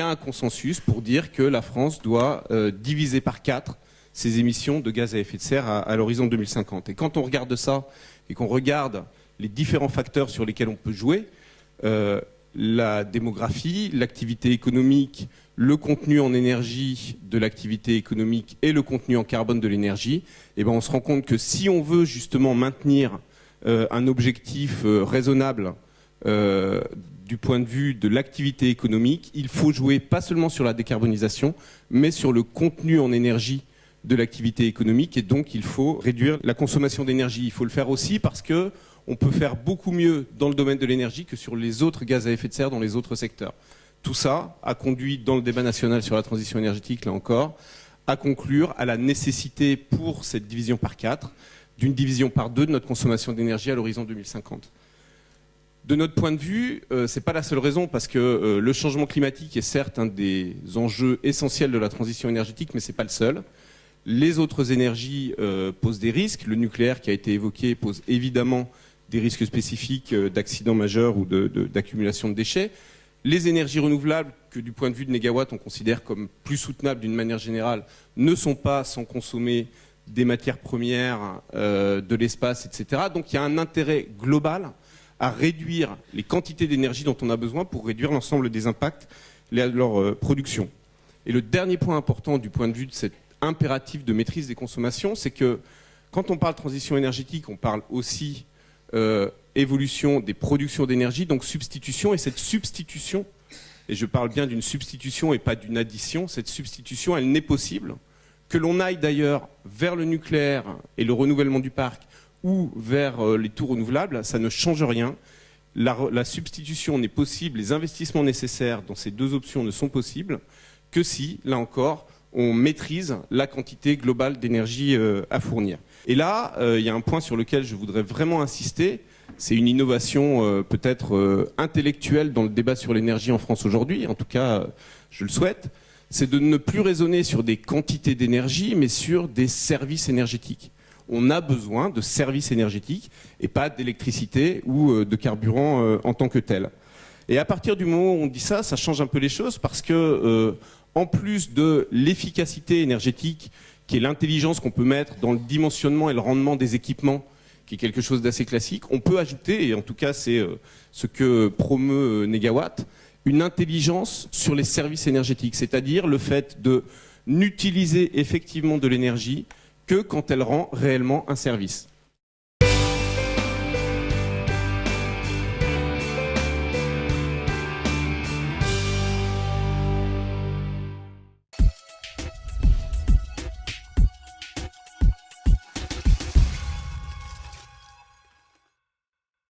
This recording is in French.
a un consensus pour dire que la France doit diviser par 4 ses émissions de gaz à effet de serre à l'horizon 2050. Et quand on regarde ça et qu'on regarde les différents facteurs sur lesquels on peut jouer, la démographie, l'activité économique, le contenu en énergie de l'activité économique et le contenu en carbone de l'énergie, eh ben on se rend compte que si on veut justement maintenir un objectif raisonnable du point de vue de l'activité économique, il faut jouer pas seulement sur la décarbonisation, mais sur le contenu en énergie de l'activité économique, et donc il faut réduire la consommation d'énergie. Il faut le faire aussi parce que on peut faire beaucoup mieux dans le domaine de l'énergie que sur les autres gaz à effet de serre dans les autres secteurs. Tout ça a conduit dans le débat national sur la transition énergétique, là encore, à conclure à la nécessité pour cette division par 4 d'une division par 2 de notre consommation d'énergie à l'horizon 2050. De notre point de vue, ce n'est pas la seule raison, parce que le changement climatique est certes un des enjeux essentiels de la transition énergétique, mais ce n'est pas le seul. Les autres énergies posent des risques. Le nucléaire qui a été évoqué pose évidemment des risques spécifiques d'accidents majeurs ou d'accumulation de déchets. Les énergies renouvelables, que du point de vue de Négawatt, on considère comme plus soutenables d'une manière générale, ne sont pas sans consommer des matières premières, de l'espace, etc. Donc il y a un intérêt global à réduire les quantités d'énergie dont on a besoin pour réduire l'ensemble des impacts de leur production. Et le dernier point important du point de vue de cet impératif de maîtrise des consommations, c'est que quand on parle transition énergétique, on parle aussi évolution des productions d'énergie, donc substitution, et cette substitution, et je parle bien d'une substitution et pas d'une addition, cette substitution, elle n'est possible que l'on aille d'ailleurs vers le nucléaire et le renouvellement du parc ou vers les tout renouvelables, ça ne change rien. La substitution n'est possible, les investissements nécessaires dans ces deux options ne sont possibles que si, là encore, on maîtrise la quantité globale d'énergie à fournir. Et là, il y a un point sur lequel je voudrais vraiment insister, c'est une innovation peut-être intellectuelle dans le débat sur l'énergie en France aujourd'hui, en tout cas je le souhaite, c'est de ne plus raisonner sur des quantités d'énergie, mais sur des services énergétiques. On a besoin de services énergétiques et pas d'électricité ou de carburant en tant que tel. Et à partir du moment où on dit ça, ça change un peu les choses parce que en plus de l'efficacité énergétique, qui est l'intelligence qu'on peut mettre dans le dimensionnement et le rendement des équipements, qui est quelque chose d'assez classique, on peut ajouter, et en tout cas c'est ce que promeut Négawatt, une intelligence sur les services énergétiques, c'est-à-dire le fait de n'utiliser effectivement de l'énergie que quand elle rend réellement un service.